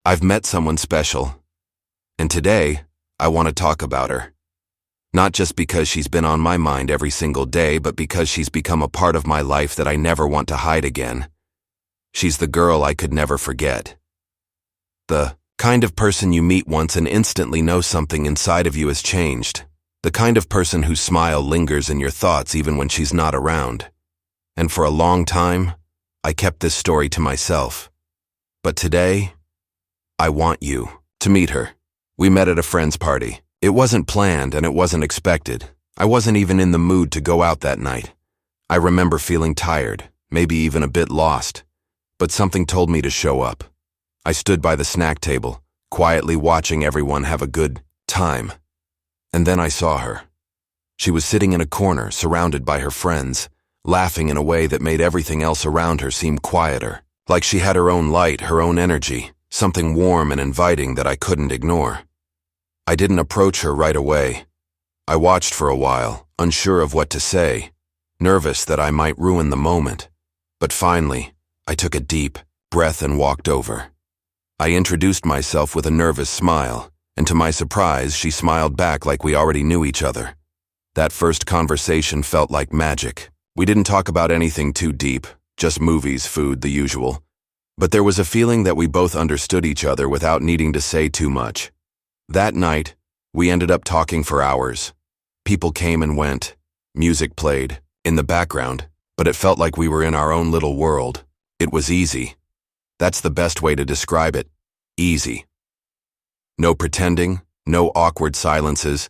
I've met someone special, and today I want to talk about her. Not just because she's been on my mind every single day, but because she's become a part of my life that I never want to hide again. She's the girl I could never forget. The kind of person you meet once and instantly know something inside of you has changed. The kind of person whose smile lingers in your thoughts even when she's not around. And for a long time, I kept this story to myself. But today, I want you to meet her. We met at a friend's party. It wasn't planned and it wasn't expected. I wasn't even in the mood to go out that night. I remember feeling tired, maybe even a bit lost. But something told me to show up. I stood by the snack table, quietly watching everyone have a good time. And then I saw her. She was sitting in a corner, surrounded by her friends, laughing in a way that made everything else around her seem quieter, like she had her own light, her own energy, something warm and inviting that I couldn't ignore. I didn't approach her right away. I watched for a while, unsure of what to say, nervous that I might ruin the moment. But finally, I took a deep breath and walked over. I introduced myself with a nervous smile, and to my surprise, she smiled back like we already knew each other. That first conversation felt like magic. We didn't talk about anything too deep, just movies, food, the usual. But there was a feeling that we both understood each other without needing to say too much. That night, we ended up talking for hours. People came and went. Music played, in the background, but it felt like we were in our own little world. It was easy. That's the best way to describe it. Easy. No pretending, no awkward silences,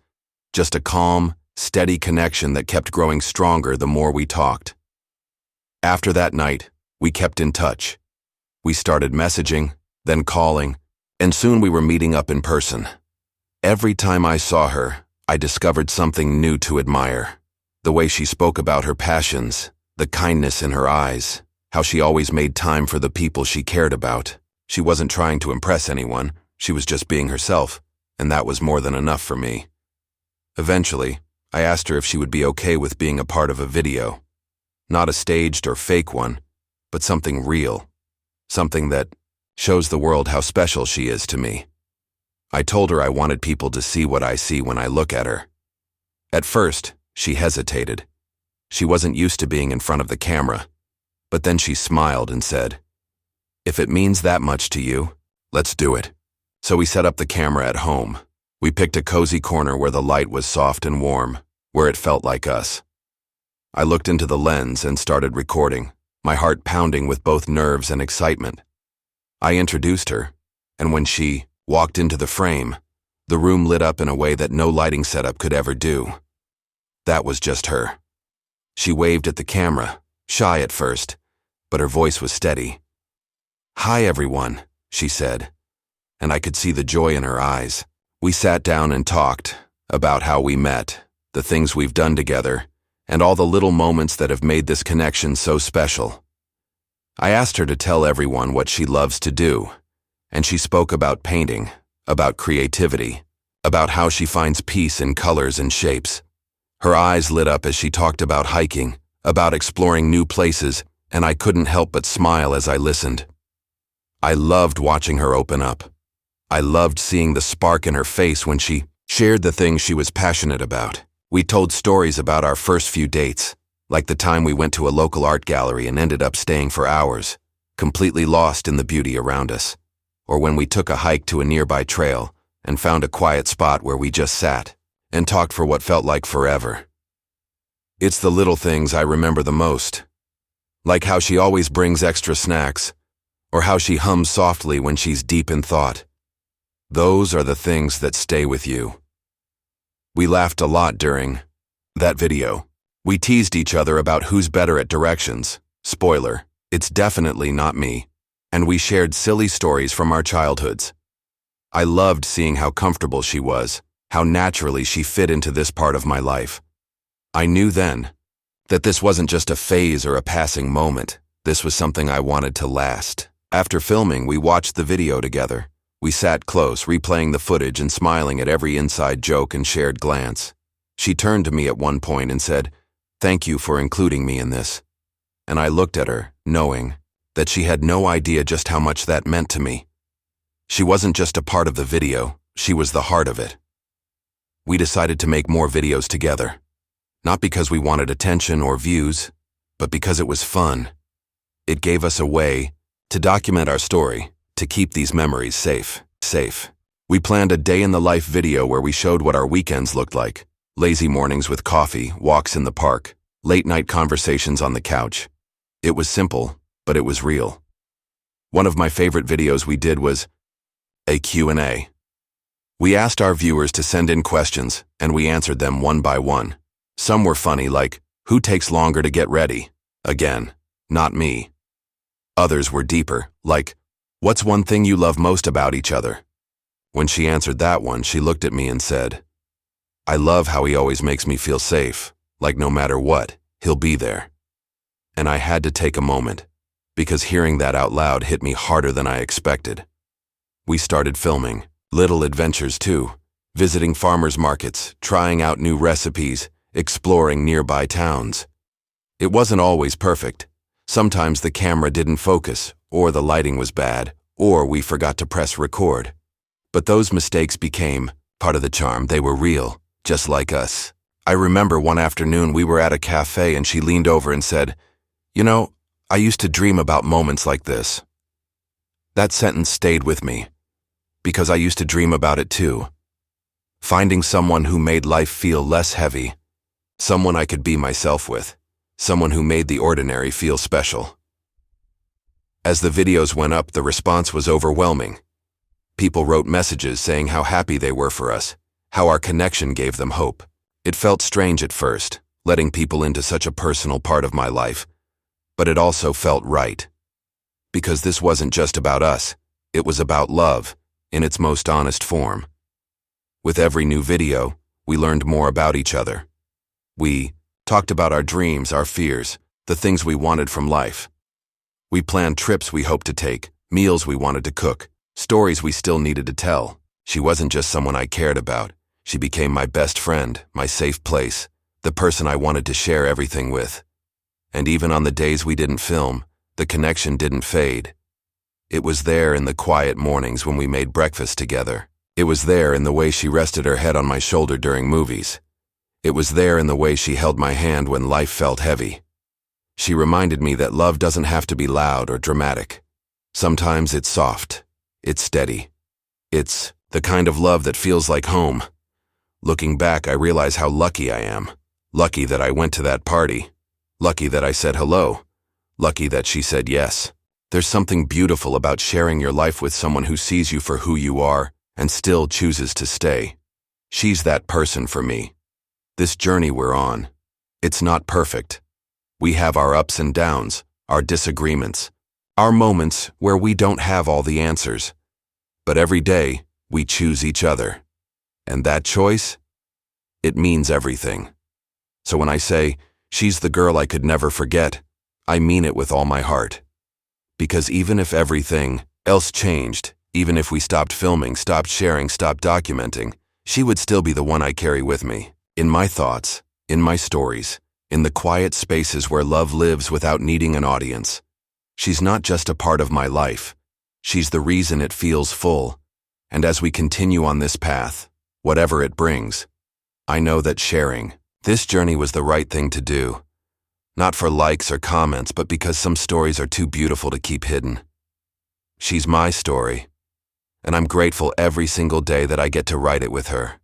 just a calm, steady connection that kept growing stronger the more we talked. After that night, we kept in touch. We started messaging, then calling, and soon we were meeting up in person. Every time I saw her, I discovered something new to admire. The way she spoke about her passions, the kindness in her eyes, how she always made time for the people she cared about. She wasn't trying to impress anyone, she was just being herself, and that was more than enough for me. Eventually, I asked her if she would be okay with being a part of a video. Not a staged or fake one, but something real. Something that shows the world how special she is to me. I told her I wanted people to see what I see when I look at her. At first, she hesitated. She wasn't used to being in front of the camera. But then she smiled and said, "If it means that much to you, let's do it." So we set up the camera at home. We picked a cozy corner where the light was soft and warm, where it felt like us. I looked into the lens and started recording, my heart pounding with both nerves and excitement. I introduced her, and when she walked into the frame, the room lit up in a way that no lighting setup could ever do. That was just her. She waved at the camera, shy at first, but her voice was steady. "Hi, everyone," she said, and I could see the joy in her eyes. We sat down and talked about how we met, the things we've done together, and all the little moments that have made this connection so special. I asked her to tell everyone what she loves to do, and she spoke about painting, about creativity, about how she finds peace in colors and shapes. Her eyes lit up as she talked about hiking, about exploring new places, and I couldn't help but smile as I listened. I loved watching her open up. I loved seeing the spark in her face when she shared the things she was passionate about. We told stories about our first few dates, like the time we went to a local art gallery and ended up staying for hours, completely lost in the beauty around us, or when we took a hike to a nearby trail and found a quiet spot where we just sat and talked for what felt like forever. It's the little things I remember the most, like how she always brings extra snacks, or how she hums softly when she's deep in thought. Those are the things that stay with you. We laughed a lot during that video. We teased each other about who's better at directions. Spoiler, it's definitely not me. And we shared silly stories from our childhoods. I loved seeing how comfortable she was, how naturally she fit into this part of my life. I knew then that this wasn't just a phase or a passing moment. This was something I wanted to last. After filming, we watched the video together. We sat close, replaying the footage and smiling at every inside joke and shared glance. She turned to me at one point and said, "Thank you for including me in this." And I looked at her, knowing that she had no idea just how much that meant to me. She wasn't just a part of the video, she was the heart of it. We decided to make more videos together. Not because we wanted attention or views, but because it was fun. It gave us a way to document our story, to keep these memories safe. We planned a day-in-the-life video where we showed what our weekends looked like. Lazy mornings with coffee, walks in the park, late-night conversations on the couch. It was simple, but it was real. One of my favorite videos we did was a Q&A. We asked our viewers to send in questions, and we answered them one by one. Some were funny, like, who takes longer to get ready? Again, not me. Others were deeper, like, what's one thing you love most about each other? When she answered that one, she looked at me and said, I love how he always makes me feel safe, like no matter what, he'll be there. And I had to take a moment, because hearing that out loud hit me harder than I expected. We started filming, little adventures too, visiting farmers markets, trying out new recipes, exploring nearby towns. It wasn't always perfect. Sometimes the camera didn't focus, or the lighting was bad, or we forgot to press record. But those mistakes became part of the charm. They were real, just like us. I remember one afternoon we were at a cafe and she leaned over and said, you know, I used to dream about moments like this. That sentence stayed with me, because I used to dream about it too. Finding someone who made life feel less heavy, someone I could be myself with, someone who made the ordinary feel special. As the videos went up, the response was overwhelming. People wrote messages saying how happy they were for us, how our connection gave them hope. It felt strange at first, letting people into such a personal part of my life, but it also felt right. Because this wasn't just about us, it was about love, in its most honest form. With every new video, we learned more about each other. We talked about our dreams, our fears, the things we wanted from life. We planned trips we hoped to take, meals we wanted to cook, stories we still needed to tell. She wasn't just someone I cared about. She became my best friend, my safe place, the person I wanted to share everything with. And even on the days we didn't film, the connection didn't fade. It was there in the quiet mornings when we made breakfast together. It was there in the way she rested her head on my shoulder during movies. It was there in the way she held my hand when life felt heavy. She reminded me that love doesn't have to be loud or dramatic. Sometimes it's soft. It's steady. It's the kind of love that feels like home. Looking back, I realize how lucky I am. Lucky that I went to that party. Lucky that I said hello. Lucky that she said yes. There's something beautiful about sharing your life with someone who sees you for who you are and still chooses to stay. She's that person for me. This journey we're on, it's not perfect. We have our ups and downs, our disagreements, our moments where we don't have all the answers. But every day, we choose each other. And that choice, it means everything. So when I say, she's the girl I could never forget, I mean it with all my heart. Because even if everything else changed, even if we stopped filming, stopped sharing, stopped documenting, she would still be the one I carry with me. In my thoughts, in my stories, in the quiet spaces where love lives without needing an audience. She's not just a part of my life. She's the reason it feels full. And as we continue on this path, whatever it brings, I know that sharing this journey was the right thing to do. Not for likes or comments, but because some stories are too beautiful to keep hidden. She's my story, and I'm grateful every single day that I get to write it with her.